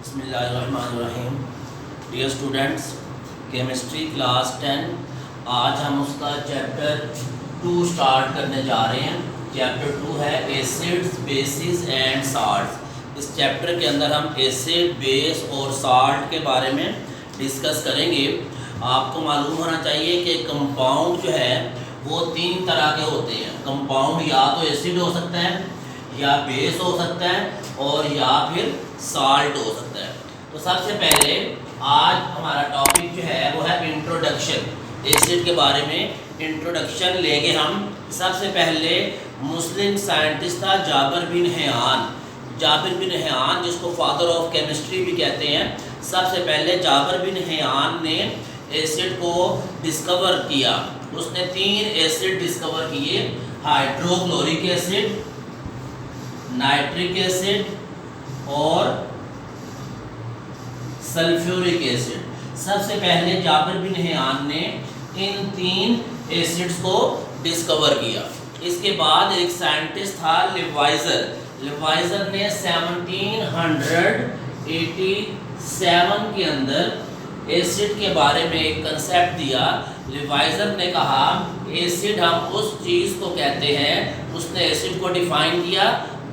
बिस्मिल्लाहिर्रहमानिर्रहीम। Dear students, chemistry class 10 आज हम उसका चैप्टर 2 स्टार्ट करने जा रहे हैं। चैप्टर 2 है एसिड्स, बेसिस एंड साल्ट्स। इस चैप्टर के अंदर हम एसिड, बेस और साल्ट के बारे में डिस्कस करेंगे। आपको मालूम होना चाहिए कि कंपाउंड जो है वो 3 तरह के होते हैं। कंपाउंड या तो एसिड हो सकता है, या बेस हो सकता है, और या फिर साल्ट हो सकता है। तो सबसे पहले आज हमारा टॉपिक जो है वो है इंट्रोडक्शन। एसिड के बारे में इंट्रोडक्शन लेंगे हम। सबसे पहले मुस्लिम साइंटिस्ट था जाबिर बिन हैयान। जाबिर बिन हैयान, जिसको फादर ऑफ केमिस्ट्री भी कहते हैं, सबसे पहले जाबिर बिन हैयान ने एसिड को डिस्कवर किया। उसने 3 एसिड डिस्कवर किए, हाइड्रोक्लोरिक एसिड, नाइट्रिक एसिड और सल्फ्यूरिक एसिड। सबसे पहले जाबिर बिन हैयान ने इन 3 एसिड्स को डिस्कवर किया। इसके बाद एक साइंटिस्ट था लिवाइजर। लिवाइजर ने 1787 के अंदर एसिड के बारे में एक कंसेप्ट दिया। लिवाइजर ने कहा एसिड हम उस चीज़ को कहते हैं, उसने एसिड को डिफाइन किया,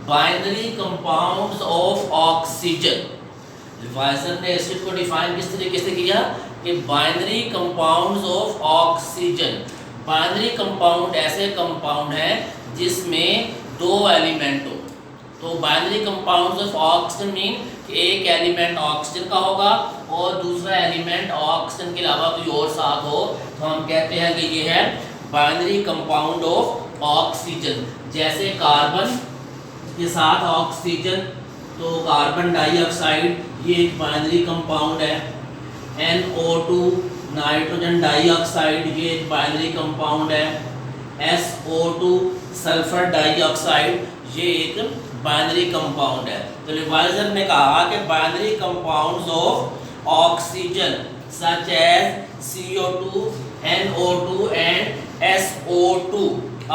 बाइनरी कंपाउंड्स ऑफ ऑक्सीजन। लिवाइजर ने एसिड को डिफाइन किस तरीके से किया कि binary compounds of oxygen. Binary compound ऐसे कंपाउंड है जिसमें 2 एलिमेंट हो। तो binary compounds of oxygen mean कि एक एलिमेंट ऑक्सीजन का होगा और दूसरा एलिमेंट ऑक्सीजन के अलावा कोई और साथ हो, तो हम कहते हैं कि ये है बाइनरी कंपाउंड ऑफ ऑक्सीजन। जैसे कार्बन के साथ ऑक्सीजन, तो कार्बन डाइऑक्साइड ये एक बाइनरी कंपाउंड है। NO2 नाइट्रोजन डाइऑक्साइड ये एक बाइनरी कंपाउंड है। SO2 सल्फर डाइऑक्साइड ये एक बाइनरी कंपाउंड है। तो लिवाइजर ने कहा कि binary compounds of oxygen such as CO2, NO2 and SO2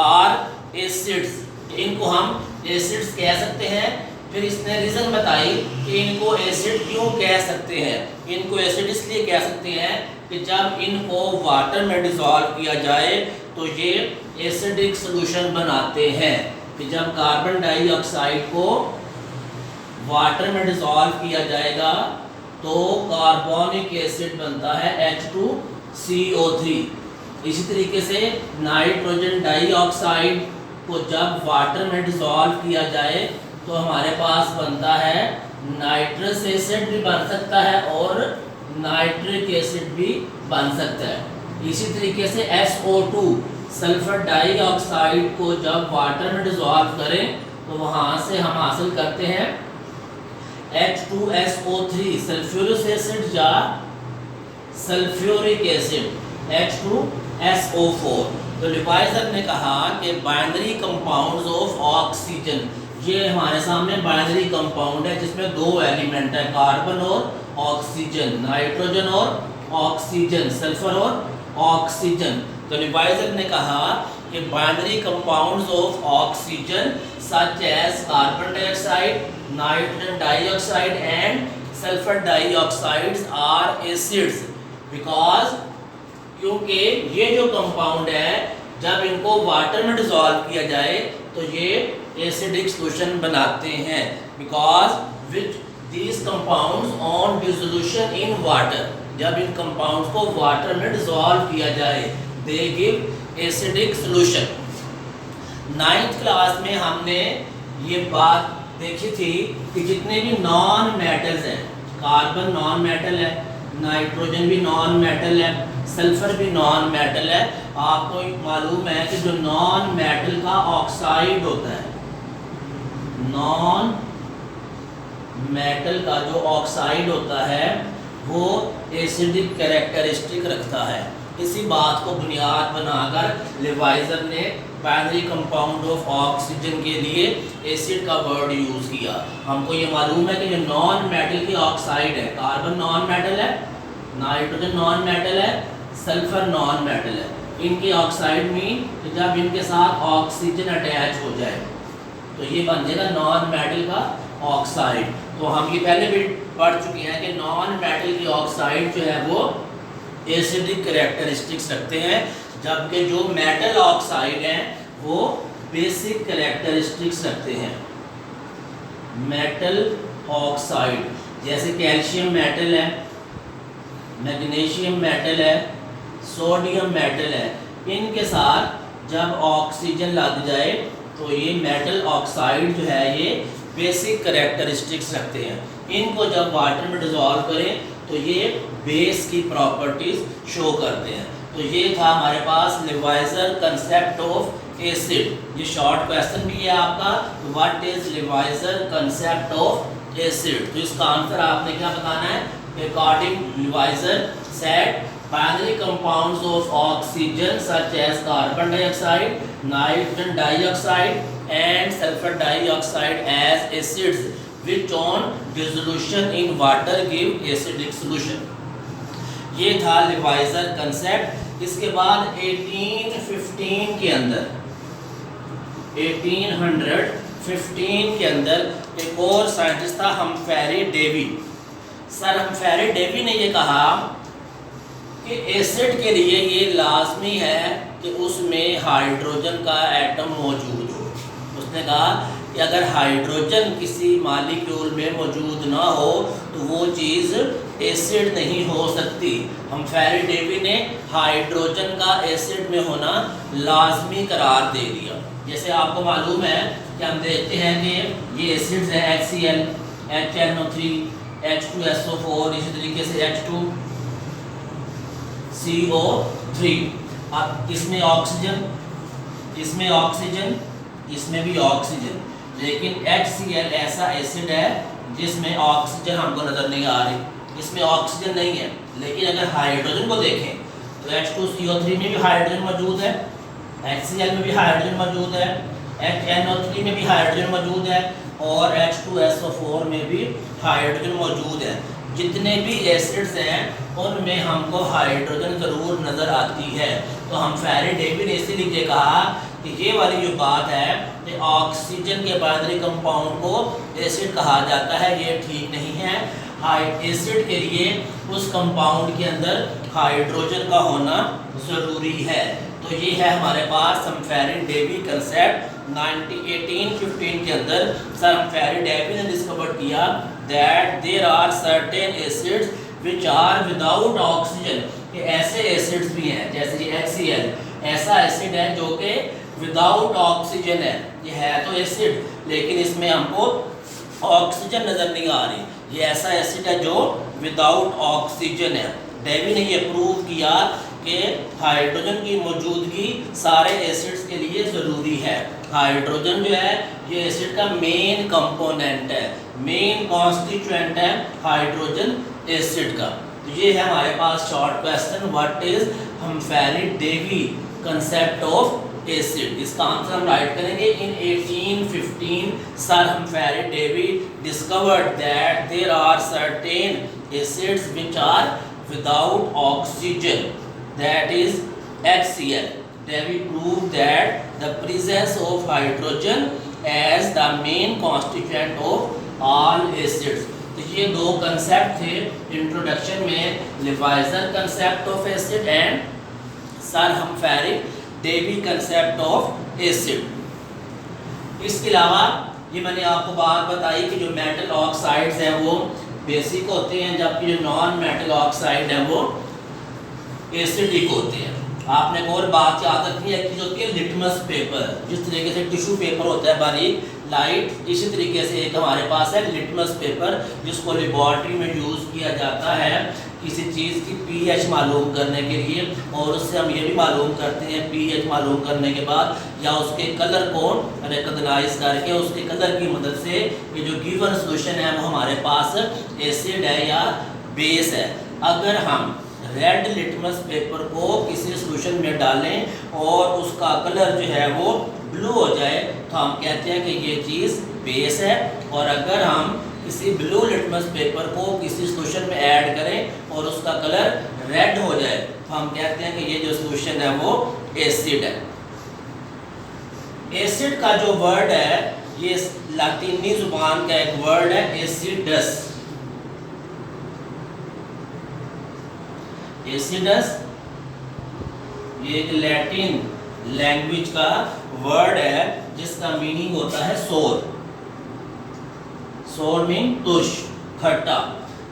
are acids. इनको हम एसिड्स कह सकते हैं। फिर इसने रीज़न बताई कि इनको एसिड क्यों कह सकते हैं। इनको एसिड इसलिए कह सकते हैं कि जब इनको वाटर में डिसॉल्व किया जाए तो ये एसिडिक सॉल्यूशन बनाते हैं। कि जब कार्बन डाइऑक्साइड को वाटर में डिसॉल्व किया जाएगा तो कार्बोनिक एसिड बनता है H2CO3। इसी तरीके से नाइट्रोजन डाइऑक्साइड को जब वाटर में डिसॉल्व किया जाए तो हमारे पास बनता है नाइट्रस एसिड भी बन सकता है और नाइट्रिक एसिड भी बन सकता है। इसी तरीके से SO2 सल्फर डाइऑक्साइड को जब वाटर में डिसॉल्व करें तो वहाँ से हम हासिल करते हैं H2SO3 सल्फ्यूरिक एसिड या सल्फ्यूरिक एसिड H2SO4। तो लिवाइजर ने कहा कि बाइनरी कंपाउंड्स ऑफ ऑक्सीजन, ये हमारे सामने बाइनरी कंपाउंड है जिसमें 2 एलिमेंट है, कार्बन और ऑक्सीजन, नाइट्रोजन और ऑक्सीजन, सल्फर और ऑक्सीजन। तो लिवाइजर ने कहा कि binary compounds of oxygen such as carbon dioxide, nitrogen dioxide and sulphur dioxides are acids because, क्योंकि ये जो कंपाउंड है जब इनको वाटर में डिसॉल्व किया जाए तो ये एसिडिक सॉल्यूशन बनाते हैं। Because which these compounds on dissolution in water, जब इन कंपाउंड्स को वाटर में डिसॉल्व किया जाए they give acidic solution. 9th class में हमने ये बात देखी थी कि जितने भी नॉन मेटल्स हैं, कार्बन नॉन मेटल है, नाइट्रोजन भी नॉन मेटल है, सल्फर भी नॉन मेटल है। आपको मालूम है कि जो नॉन मेटल का ऑक्साइड होता है, नॉन मेटल का जो ऑक्साइड होता है वो एसिडिक कैरेक्टरिस्टिक रखता है। इसी बात को बुनियाद बनाकर लिवाइजर ने बाइनरी कंपाउंड ऑफ ऑक्सीजन के लिए एसिड का वर्ड यूज़ किया। हमको ये मालूम है कि जो नॉन मेटल की ऑक्साइड है, कार्बन नॉन मेटल है, नाइट्रोजन नॉन मेटल है, सल्फर नॉन मेटल है, इनकी ऑक्साइड मीन कि जब इनके साथ ऑक्सीजन अटैच हो जाए तो ये बन जाएगा नॉन मेटल का ऑक्साइड। तो हम ये पहले भी पढ़ चुके हैं कि नॉन मेटल की ऑक्साइड जो है वो एसिडिक कैरेक्टरिस्टिक्स रखते हैं, जबकि जो मेटल ऑक्साइड हैं वो बेसिक कैरेक्टरिस्टिक्स रखते हैं। मेटल ऑक्साइड जैसे कैल्शियम मेटल है, मैग्नीशियम मेटल है, सोडियम मेटल है, इनके साथ जब ऑक्सीजन लग जाए तो ये मेटल ऑक्साइड जो है ये बेसिक कैरेक्टरिस्टिक्स रखते हैं। इनको जब वाटर में डिसॉल्व करें तो ये बेस की प्रॉपर्टीज शो करते हैं। तो ये था हमारे पास लिवाइजर कंसेप्ट ऑफ एसिड। ये शॉर्ट क्वेश्चन भी है आपका, what is Lavoisier concept of acid. तो इसका आंसर आपने क्या बताना है, according Lavoisier said primary compounds of oxygen such as carbon dioxide, nitrogen dioxide and sulfur dioxide as acids which on dissolution in water give acidic solution। ये था लिवाइजर concept. इसके बाद 1815 के अंदर 1815 के अंदर एक और साइंटिस्ट था Humphry Davy. Sir Humphry Davy ने ये कहा कि एसिड के लिए ये लाजमी है कि उसमें हाइड्रोजन का एटम मौजूद हो। उसने कहा कि अगर हाइड्रोजन किसी मॉलिक्यूल में मौजूद ना हो तो वो चीज़ एसिड नहीं हो सकती। हम्फ्री डेवी ने हाइड्रोजन का एसिड में होना लाजमी करार दे दिया। जैसे आपको मालूम है कि हम देखते हैं कि ये एसिड्स हैं HCl, HNO3, H2SO4, इसी तरीके से H2CO3। अब इसमें ऑक्सीजन, इसमें ऑक्सीजन, इसमें भी ऑक्सीजन, लेकिन HCl ऐसा एसिड है जिसमें ऑक्सीजन हमको नज़र नहीं आ रही, इसमें ऑक्सीजन नहीं है। लेकिन अगर हाइड्रोजन को देखें तो H2CO3 में भी हाइड्रोजन मौजूद है, HCl में भी हाइड्रोजन मौजूद है, HNO3 में भी हाइड्रोजन मौजूद है और H2SO4 में भी हाइड्रोजन मौजूद है। जितने भी एसिड्स हैं उनमें हमको हाइड्रोजन ज़रूर नज़र आती है। तो हम्फ्री डेवी ने इसीलिए कहा कि ये वाली जो बात है कि ऑक्सीजन के बाइनरी कंपाउंड को एसिड कहा जाता है, ये ठीक नहीं है। एसिड के लिए उस कंपाउंड के अंदर हाइड्रोजन का होना ज़रूरी है। तो ये है हमारे पास हम्फ्री डेवी कंसेप्ट। 1815 के अंदर सर हम्फ्री डेवी ने डिस्कवर किया that there are certain acids which are without oxygen. कि ऐसे एसिड्स भी हैं जैसे ये HCl ऐसा एसिड है जो कि विदाउट ऑक्सीजन है। ये है तो एसिड लेकिन इसमें हमको ऑक्सीजन नज़र नहीं आ रही। ये ऐसा एसिड है जो विदाउट ऑक्सीजन है। डेवी ने ये प्रूव किया कि हाइड्रोजन की मौजूदगी सारे एसिड्स के लिए ज़रूरी है। हाइड्रोजन जो है ये एसिड का मेन कंपोनेंट है, मेन कॉन्स्टिट्यूएंट है हाइड्रोजन एसिड का। तो ये है हमारे पास short question, what is Humphry Davy concept of acid. इसका आंसर हम राइट करेंगे in 1815 sir Humphry Davy discovered that there are certain acids which are without oxygen, that is HCl. Davy proved that the presence of hydrogen as the main constituent of all acids. तो ये दो concept थे introduction में, Lavoisier concept of acid and sir Humphry Davy concept of acid. इसके अलावा ये मैंने आपको बात बताई कि जो मेटल ऑक्साइड्स हैं वो बेसिक होते हैं, जबकि जो नॉन मेटल ऑक्साइड है वो एसिडिक होते हैं। आपने एक और बात याद रखनी है, एक चीज़ होती है लिटमस पेपर। जिस तरीके से टिश्यू पेपर होता है बारीक लाइट, इसी तरीके से एक हमारे पास है लिटमस पेपर जिसको लेबॉर्ट्री में यूज़ किया जाता है किसी चीज़ की pH मालूम करने के लिए। और उससे हम ये भी मालूम करते हैं pH मालूम करने के बाद या उसके कलर को रिकॉग्नाइज करके उसके कलर की मदद से ये जो गिवन सोल्यूशन है वो हमारे पास एसिड है या बेस है। अगर हम रेड लिटमस पेपर को किसी सोल्यूशन में डालें और उसका कलर जो है वो ब्लू हो जाए तो हम कहते हैं कि ये चीज़ बेस है। और अगर हम किसी ब्लू लिटमस पेपर को किसी सोल्यूशन में ऐड करें और उसका कलर रेड हो जाए तो हम कहते हैं कि ये जो सोल्यूशन है वो एसिड है। एसिड का जो वर्ड है ये लातीनी जुबान का एक वर्ड है एसिडस। एसिडस ये एक लैटिन लैंग्वेज का वर्ड है जिसका मीनिंग होता है सोर। सोर मीन तुष, खट्टा।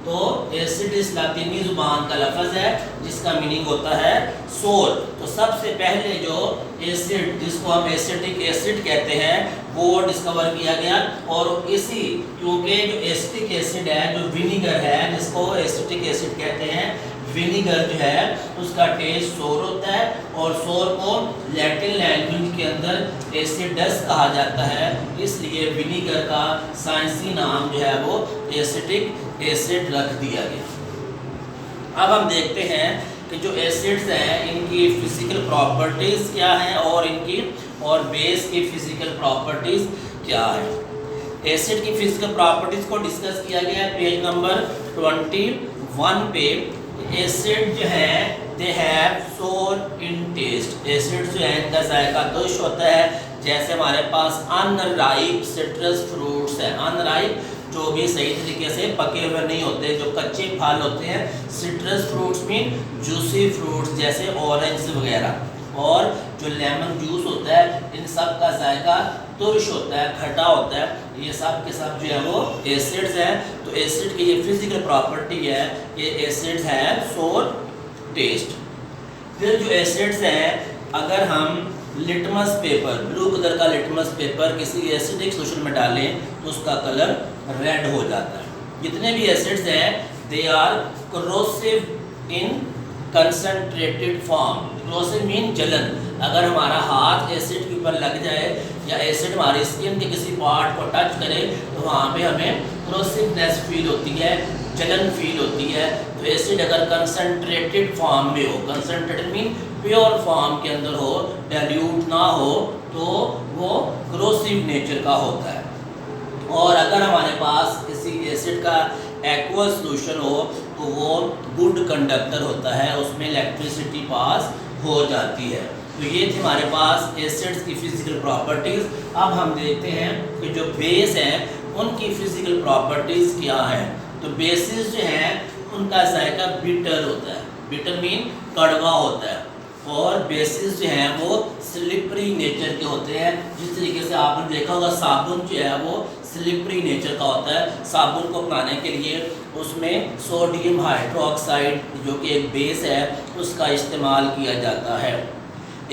तो एसिड इस लातीनी जुबान का लफ्ज है जिसका मीनिंग होता है सोर। तो सबसे पहले जो एसिड, जिसको हम एसिटिक एसिड कहते हैं, वो डिस्कवर किया गया। और इसी, क्योंकि जो एसिटिक एसिड है, जो विनीगर है जिसको एसिटिक एसिड कहते हैं, विनीगर जो है उसका टेस्ट सोर होता है और सोर को लैटिन लैंग्वेज के अंदर एसिडस कहा जाता है। इसलिए विनीगर का साइंसी नाम जो है वो एसिटिक एसिड रख दिया गया। अब हम देखते हैं कि जो एसिड्स हैं इनकी फिजिकल प्रॉपर्टीज़ क्या हैं और इनकी और बेस की फिजिकल प्रॉपर्टीज़ क्या है। एसिड की फिजिकल प्रॉपर्टीज़ को डिस्कस किया गया है पेज नंबर 21 पे। एसिड जो है दे हैव सोर इन टेस्ट। एसिड जो है इनका जायका तुष होता है। जैसे हमारे पास अनराइप सिट्रस फ्रूट्स है, अनराइप जो भी सही तरीके से पके हुए नहीं होते, जो कच्चे फल होते हैं। Citrus fruits mean juicy fruits जैसे ऑरेंज वगैरह। और जो लेमन जूस होता है इन सब का जायका तुर्श होता है, खट्टा होता है। ये सब के सब जो है वो एसिड्स हैं। तो एसिड की ये फिजिकल प्रॉपर्टी है, ये एसिड्स हैं सोर टेस्ट। फिर जो एसिड्स हैं, अगर हम लिटमस पेपर, ब्लू कलर का लिटमस पेपर किसी एसिडिक सोल्यूशन में डालें तो उसका कलर रेड हो जाता है। जितने भी एसिड्स हैं they are corrosive in concentrated form. corrosive mean जलन। अगर हमारा हाथ एसिड के ऊपर लग जाए या एसिड हमारी स्किन के किसी पार्ट को टच करे तो वहाँ पे हमें corrosiveness फील होती है, जलन फील होती है। तो एसिड अगर कंसंट्रेटेड फॉर्म में हो, कंसंट्रेटेड मीन प्योर फॉर्म के अंदर हो, डाइल्यूट ना हो, तो वो corrosive नेचर का होता है। और अगर हमारे पास किसी एसिड का एक्वस सोल्यूशन हो तो वो गुड कंडक्टर होता है, उसमें इलेक्ट्रिसिटी पास हो जाती है। तो ये थी हमारे पास एसिड्स की फिजिकल प्रॉपर्टीज़। अब हम देखते हैं कि जो बेस हैं उनकी फिजिकल प्रॉपर्टीज़ क्या हैं। तो बेसिस जो हैं उनका जायका बिटर होता है, बिटर मीन कड़वा होता है। और बेसिस जो हैं वो स्लिपरी नेचर के होते हैं। जिस तरीके से आपने देखा होगा साबुन जो है वो स्लिपरी नेचर का होता है। साबुन को बनाने के लिए उसमें सोडियम हाइड्रोक्साइड जो कि एक बेस है उसका इस्तेमाल किया जाता है।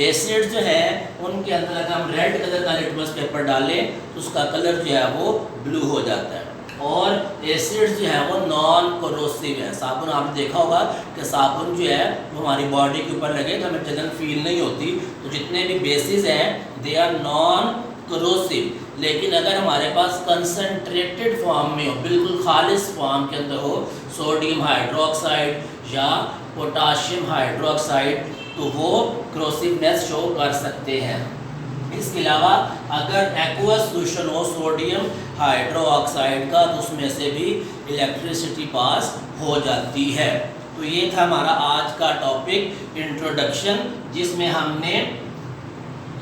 एसिड जो है उनके अंदर अगर हम रेड कलर का लिटमस पेपर डालें तो उसका कलर जो है वो ब्लू हो जाता है। और एसिड्स जो है वो नॉन कोरोसिव है। साबुन आपने देखा होगा कि साबुन जो है वो हमारी बॉडी के ऊपर लगे तो हमें जलन फील नहीं होती। तो जितने भी बेसिस हैं दे आर नॉन कोरोसिव। लेकिन अगर हमारे पास कंसंट्रेटेड फॉर्म में हो, बिल्कुल खालिस फॉर्म के अंदर हो, सोडियम हाइड्रोक्साइड या पोटाशियम हाइड्रोक्साइड, तो वो कोरोसिवनेस शो कर सकते हैं। इसके अलावा अगर एक्वस सोल्यूशन हो सोडियम हाइड्रोक्साइड का तो उसमें से भी इलेक्ट्रिसिटी पास हो जाती है। तो ये था हमारा आज का टॉपिक इंट्रोडक्शन, जिसमें हमने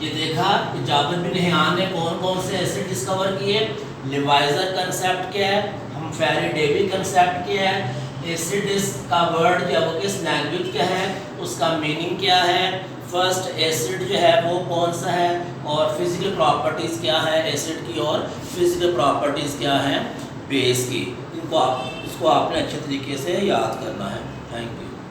ये देखा कि जाबिर बिन हैयान ने कौन कौन से एसिड डिस्कवर किए, लिवाइजर कंसेप्ट क्या है, हम फेराडेवी कंसेप्ट क्या है, एसिड का वर्ड जो है वो किस लैंग्वेज का है, उसका मीनिंग क्या है, फर्स्ट एसिड जो है वो कौन सा है, और फिजिकल प्रॉपर्टीज़ क्या है एसिड की और फिजिकल प्रॉपर्टीज़ क्या हैं बेस की। इसको आपने अच्छे तरीके से याद करना है। Thank you.